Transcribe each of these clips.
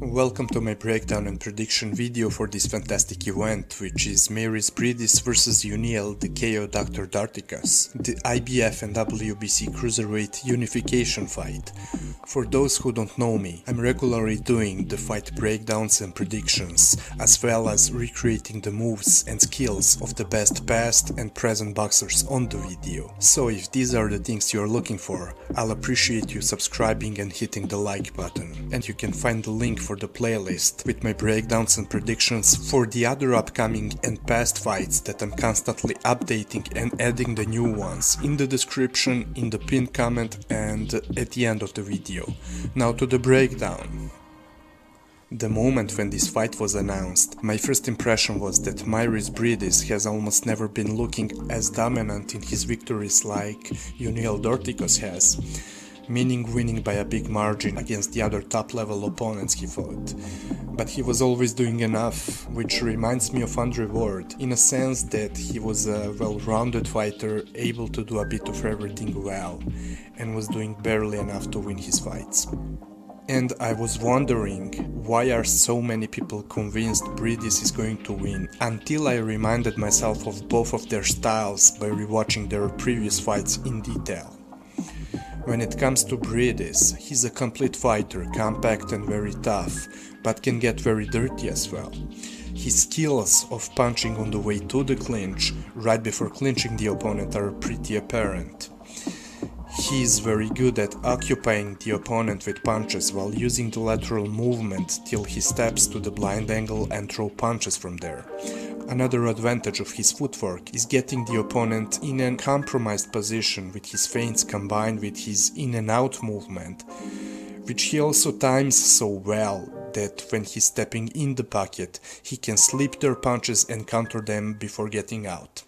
Welcome to my breakdown and prediction video for this fantastic event, which is Mairis Briedis vs Yuniel, the KO Dr. Dorticos, the IBF and WBC cruiserweight unification fight. For those who don't know me, I'm regularly doing the fight breakdowns and predictions, as well as recreating the moves and skills of the best past and present boxers on the video. So if these are the things you're looking for, I'll appreciate you subscribing and hitting the like button. And you can find the link for the playlist with my breakdowns and predictions for the other upcoming and past fights that I'm constantly updating and adding the new ones in the description, in the pinned comment and at the end of the video. Now to the breakdown. The moment when this fight was announced, my first impression was that Mairis Briedis has almost never been looking as dominant in his victories like Yuniel Dorticos has, meaning winning by a big margin against the other top-level opponents he fought. But he was always doing enough, which reminds me of Andre Ward, in a sense that he was a well-rounded fighter, able to do a bit of everything well, and was doing barely enough to win his fights. And I was wondering, why are so many people convinced Briedis is going to win, until I reminded myself of both of their styles by rewatching their previous fights in detail. When it comes to Briedis, he's a complete fighter, compact and very tough, but can get very dirty as well. His skills of punching on the way to the clinch, right before clinching the opponent, are pretty apparent. He is very good at occupying the opponent with punches while using the lateral movement till he steps to the blind angle and throw punches from there. Another advantage of his footwork is getting the opponent in a compromised position with his feints combined with his in and out movement, which he also times so well that when he's stepping in the pocket, he can slip their punches and counter them before getting out.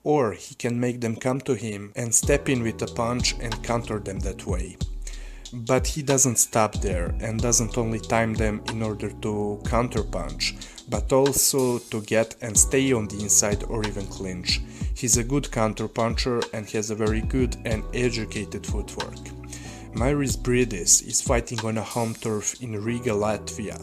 Or he can make them come to him and step in with a punch and counter them that way. But he doesn't stop there and doesn't only time them in order to counterpunch, but also to get and stay on the inside or even clinch. He's a good counterpuncher and has a very good and educated footwork. Mairis Briedis is fighting on a home turf in Riga, Latvia,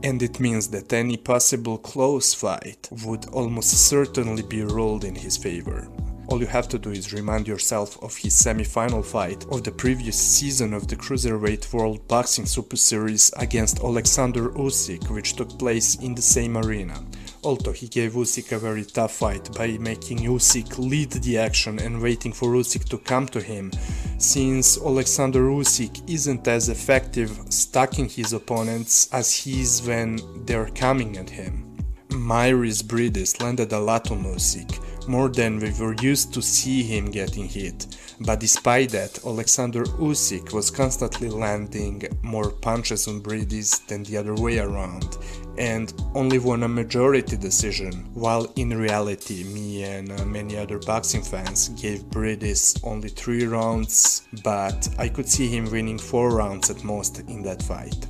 and it means that any possible close fight would almost certainly be ruled in his favor. All you have to do is remind yourself of his semi-final fight of the previous season of the Cruiserweight World Boxing Super Series against Alexander Usyk, which took place in the same arena. Although he gave Usyk a very tough fight by making Usyk lead the action and waiting for Usyk to come to him, since Alexander Usyk isn't as effective stalking his opponents as he is when they're coming at him. Mairis Briedis landed a lot on Usyk, more than we were used to see him getting hit, but despite that, Alexander Usyk was constantly landing more punches on Briedis than the other way around, and only won a majority decision, while in reality me and many other boxing fans gave Briedis only 3 rounds, but I could see him winning 4 rounds at most in that fight.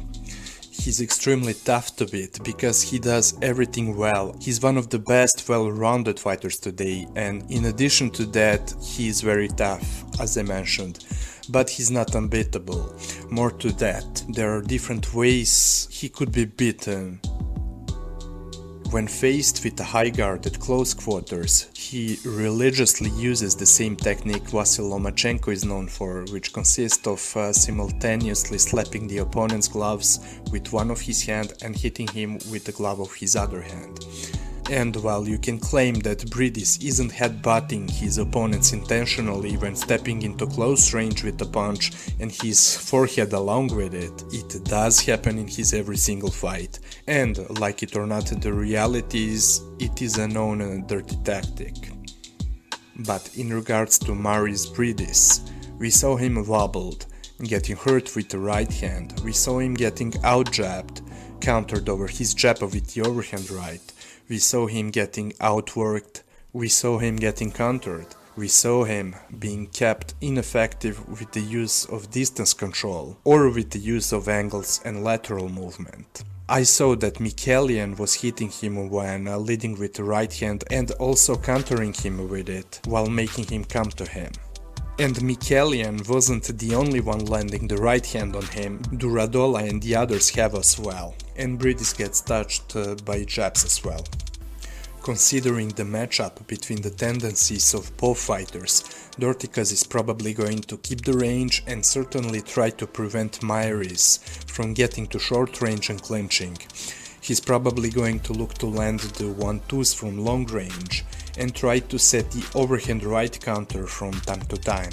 He's extremely tough to beat because he does everything well. He's one of the best well-rounded fighters today, and in addition to that, he is very tough, as I mentioned. But he's not unbeatable. More to that, there are different ways he could be beaten. When faced with a high guard at close quarters, he religiously uses the same technique Vasil Lomachenko is known for, which consists of simultaneously slapping the opponent's gloves with one of his hand and hitting him with the glove of his other hand. And while you can claim that Briedis isn't headbutting his opponents intentionally when stepping into close range with a punch and his forehead along with it, it does happen in his every single fight. And, like it or not, the reality is, it is a known and dirty tactic. But in regards to Mairis Briedis, we saw him wobbled, getting hurt with the right hand, we saw him getting out-jabbed, countered over his jab with the overhand right. We saw him getting outworked, we saw him getting countered, we saw him being kept ineffective with the use of distance control or with the use of angles and lateral movement. I saw that Mikelian was hitting him when leading with the right hand and also countering him with it while making him come to him. And Mikelian wasn't the only one landing the right hand on him, Duradola and the others have as well, and Briedis gets touched by jabs as well. Considering the matchup between the tendencies of both fighters, Dorticos is probably going to keep the range and certainly try to prevent Mairis from getting to short range and clinching. He's probably going to look to land the 1-2s from long range and try to set the overhand right counter from time to time.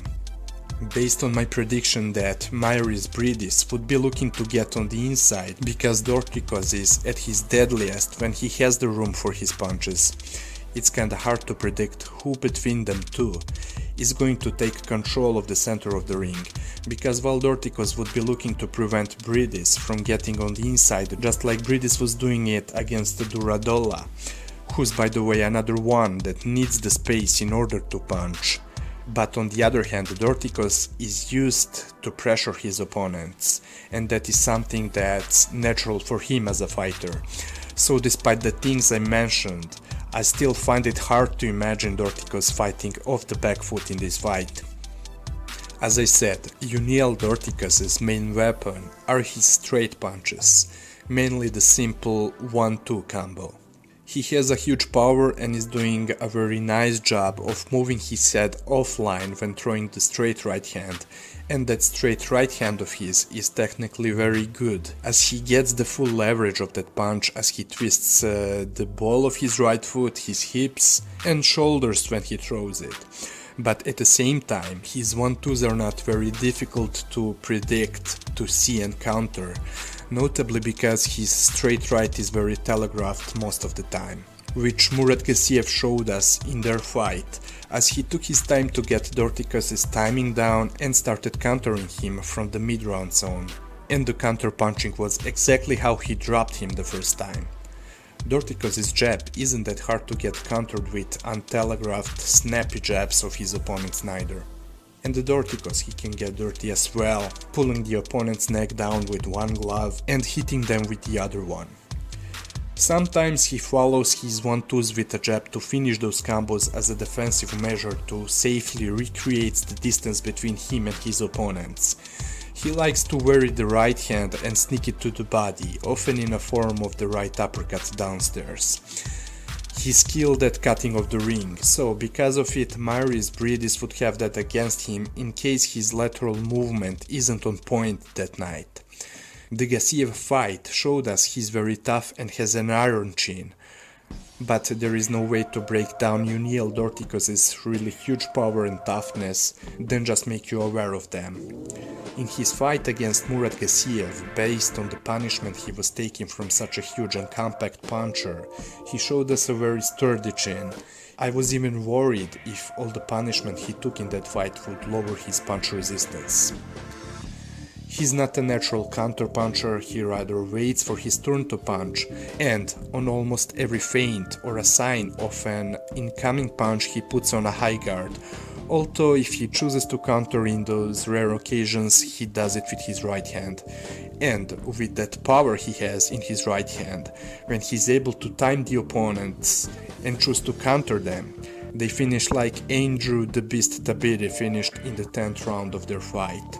Based on my prediction that Mairis Briedis would be looking to get on the inside because Dorticos is at his deadliest when he has the room for his punches, it's kinda hard to predict who between them two is going to take control of the center of the ring, because while Dorticos would be looking to prevent Briedis from getting on the inside just like Briedis was doing it against Duradola, who's by the way another one that needs the space in order to punch. But on the other hand, Dorticos is used to pressure his opponents, and that is something that's natural for him as a fighter. So despite the things I mentioned, I still find it hard to imagine Dorticos fighting off the back foot in this fight. As I said, Yuniel Dorticos' main weapon are his straight punches, mainly the simple 1-2 combo. He has a huge power and is doing a very nice job of moving his head offline when throwing the straight right hand, and that straight right hand of his is technically very good, as he gets the full leverage of that punch as he twists the ball of his right foot, his hips and shoulders when he throws it. But at the same time, his 1-2s are not very difficult to predict, to see and counter, notably because his straight right is very telegraphed most of the time, which Murat Gassiev showed us in their fight, as he took his time to get Dorticos' timing down and started countering him from the mid-round zone. And the counter punching was exactly how he dropped him the first time. Dorticos' jab isn't that hard to get countered with untelegraphed, snappy jabs of his opponents neither. And the Dorticos he can get dirty as well, pulling the opponent's neck down with one glove and hitting them with the other one. Sometimes he follows his 1-2s with a jab to finish those combos as a defensive measure to safely recreate the distance between him and his opponents. He likes to vary the right hand and sneak it to the body, often in a form of the right uppercut downstairs. He's skilled at cutting off the ring, so because of it Mairis Briedis would have that against him in case his lateral movement isn't on point that night. The Gassiev fight showed us he's very tough and has an iron chin, but there is no way to break down Yuniel Dorticos' really huge power and toughness than just make you aware of them. In his fight against Murat Gassiev, based on the punishment he was taking from such a huge and compact puncher, he showed us a very sturdy chin. I was even worried if all the punishment he took in that fight would lower his punch resistance. He's not a natural counter-puncher, he rather waits for his turn to punch, and on almost every feint or a sign of an incoming punch he puts on a high guard, although if he chooses to counter in those rare occasions he does it with his right hand. And with that power he has in his right hand, when he's able to time the opponents and choose to counter them, they finish like Andrew the Beast Tabiri finished in the 10th round of their fight.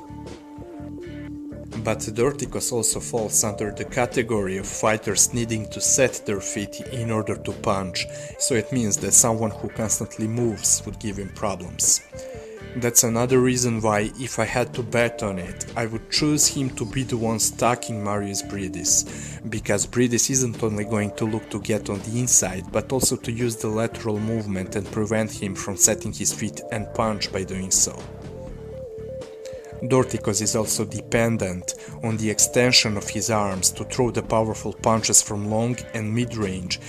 But Dorticos also falls under the category of fighters needing to set their feet in order to punch, so it means that someone who constantly moves would give him problems. That's another reason why, if I had to bet on it, I would choose him to be the one stalking Mairis Briedis, because Briedis isn't only going to look to get on the inside, but also to use the lateral movement and prevent him from setting his feet and punch by doing so. Dorticos is also dependent on the extension of his arms to throw the powerful punches from long and mid-range,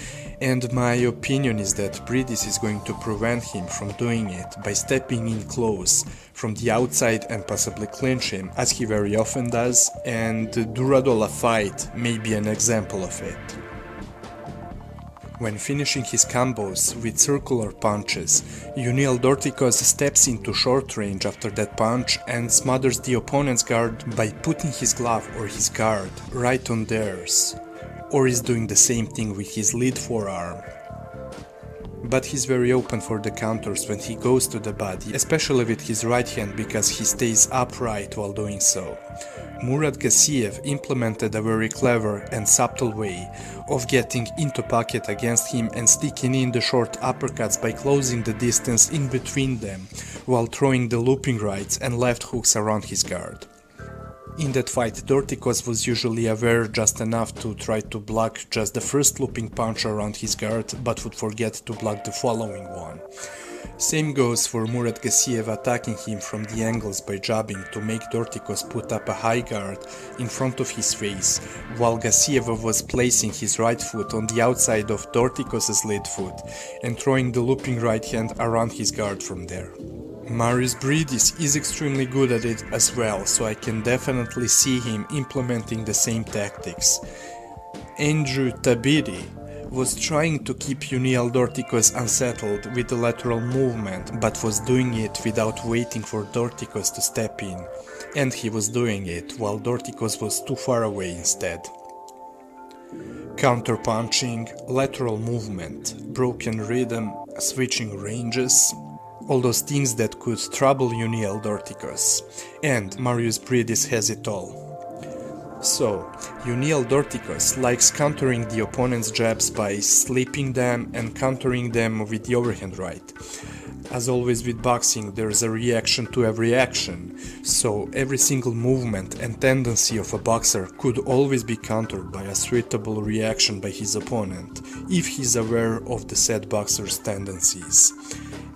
and my opinion is that Briedis is going to prevent him from doing it by stepping in close from the outside and possibly clinch him, as he very often does, and the Duradola fight may be an example of it. When finishing his combos with circular punches, Yuniel Dorticos steps into short range after that punch and smothers the opponent's guard by putting his glove or his guard right on theirs, or is doing the same thing with his lead forearm. but he's very open for the counters when he goes to the body, especially with his right hand because he stays upright while doing so. Murat Gassiev implemented a very clever and subtle way of getting into pocket against him and sticking in the short uppercuts by closing the distance in between them while throwing the looping rights and left hooks around his guard. In that fight, Dorticos was usually aware just enough to try to block just the first looping punch around his guard, but would forget to block the following one. Same goes for Murat Gassiev attacking him from the angles by jabbing to make Dorticos put up a high guard in front of his face, while Gassiev was placing his right foot on the outside of Dorticos' lead foot and throwing the looping right hand around his guard from there. Mairis Briedis is extremely good at it as well, so I can definitely see him implementing the same tactics. Andrew Tabiri was trying to keep Yuniel Dorticos unsettled with the lateral movement, but was doing it without waiting for Dorticos to step in, and he was doing it while Dorticos was too far away instead. Counter-punching, lateral movement, broken rhythm, switching ranges, all those things that could trouble Yuniel Dorticos, and Mairis Briedis has it all. So, Yuniel Dorticos likes countering the opponent's jabs by slipping them and countering them with the overhand right. As always with boxing, there's a reaction to every action, so every single movement and tendency of a boxer could always be countered by a suitable reaction by his opponent, if he's aware of the said boxer's tendencies.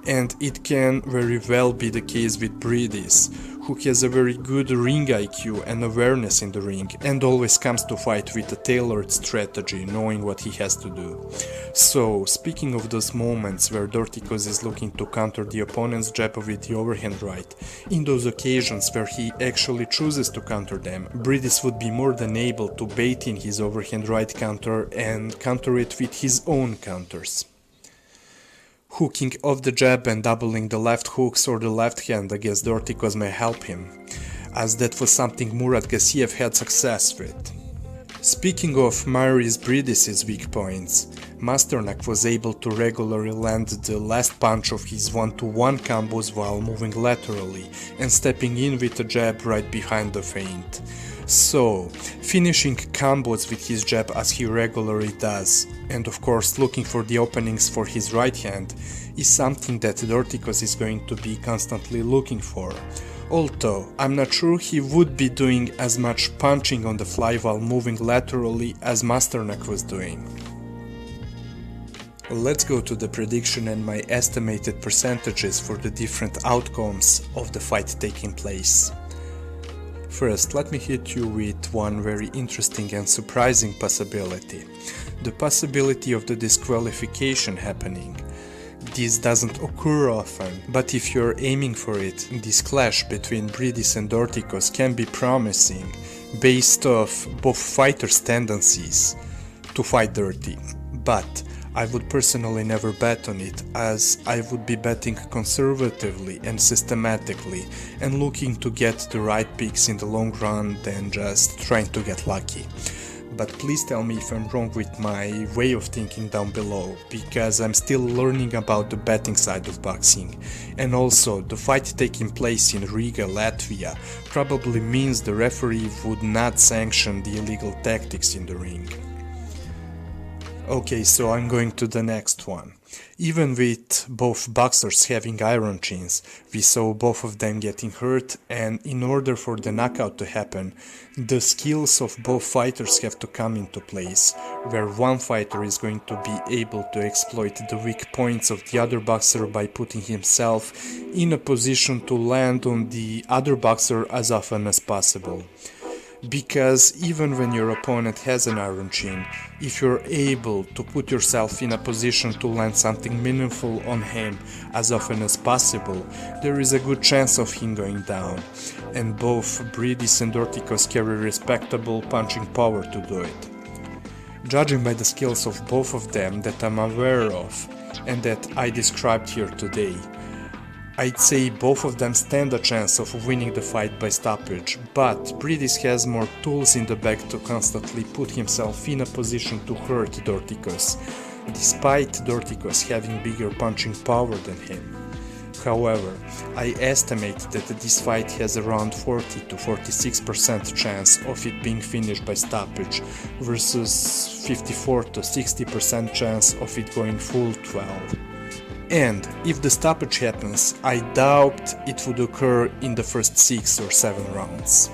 And it can very well be the case with Briedis, who has a very good ring IQ and awareness in the ring and always comes to fight with a tailored strategy, knowing what he has to do. So, speaking of those moments where Dorticos is looking to counter the opponent's jab with the overhand right, in those occasions where he actually chooses to counter them, Briedis would be more than able to bait in his overhand right counter and counter it with his own counters. Hooking off the jab and doubling the left hooks or the left hand against Dorticos may help him, as that was something Murat Gassiev had success with. Speaking of Mairis Briedis' weak points, Masternak was able to regularly land the last punch of his 1-to-1 combos while moving laterally and stepping in with a jab right behind the feint. So, finishing combos with his jab as he regularly does, and of course looking for the openings for his right hand, is something that Dorticos is going to be constantly looking for. Although, I'm not sure he would be doing as much punching on the fly while moving laterally as Masternak was doing. Let's go to the prediction and my estimated percentages for the different outcomes of the fight taking place. First, let me hit you with one very interesting and surprising possibility. The possibility of the disqualification happening. This doesn't occur often, but if you're aiming for it, this clash between Briedis and Dorticos can be promising, based off both fighters' tendencies to fight dirty. But I would personally never bet on it, as I would be betting conservatively and systematically and looking to get the right picks in the long run than just trying to get lucky. But please tell me if I'm wrong with my way of thinking down below, because I'm still learning about the betting side of boxing. And also, the fight taking place in Riga, Latvia probably means the referee would not sanction the illegal tactics in the ring. Okay, so I'm going to the next one. Even with both boxers having iron chins, we saw both of them getting hurt, and in order for the knockout to happen, the skills of both fighters have to come into place, where one fighter is going to be able to exploit the weak points of the other boxer by putting himself in a position to land on the other boxer as often as possible. Because even when your opponent has an iron chin, if you're able to put yourself in a position to land something meaningful on him as often as possible, there is a good chance of him going down, and both Briedis and Dorticos carry respectable punching power to do it. Judging by the skills of both of them that I'm aware of and that I described here today, I'd say both of them stand a chance of winning the fight by stoppage, but Briedis has more tools in the bag to constantly put himself in a position to hurt Dorticos, despite Dorticos having bigger punching power than him. However, I estimate that this fight has around 40 to 46% chance of it being finished by stoppage versus 54 to 60% chance of it going full 12. And if the stoppage happens, I doubt it would occur in the first 6 or 7 rounds.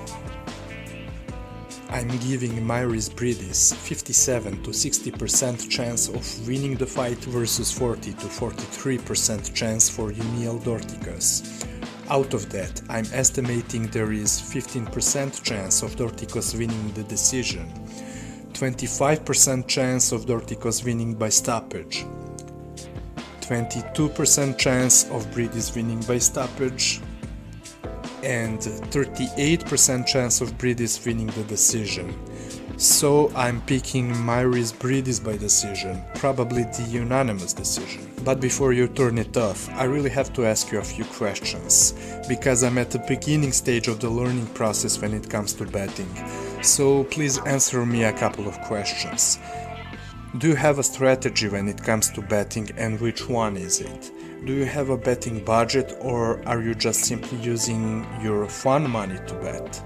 I'm giving Mairis Briedis 57 to 60% chance of winning the fight versus 40 to 43% chance for Yuniel Dorticos. Out of that, I'm estimating there is 15% chance of Dorticos winning the decision, 25% chance of Dorticos winning by stoppage, 22% chance of Briedis winning by stoppage, and 38% chance of Briedis winning the decision. So I'm picking Mairis Briedis by decision, probably the unanimous decision. But before you turn it off, I really have to ask you a few questions, because I'm at the beginning stage of the learning process when it comes to betting. So please answer me a couple of questions. Do you have a strategy when it comes to betting, and which one is it? Do you have a betting budget, or are you just simply using your fun money to bet?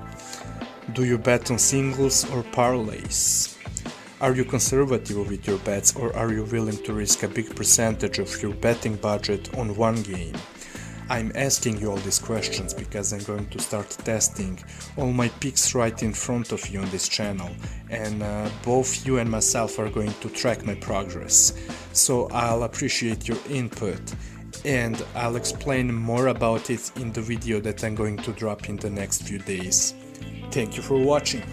Do you bet on singles or parlays? Are you conservative with your bets, or are you willing to risk a big percentage of your betting budget on one game? I'm asking you all these questions because I'm going to start testing all my picks right in front of you on this channel, and both you and myself are going to track my progress. So I'll appreciate your input, and I'll explain more about it in the video that I'm going to drop in the next few days. Thank you for watching.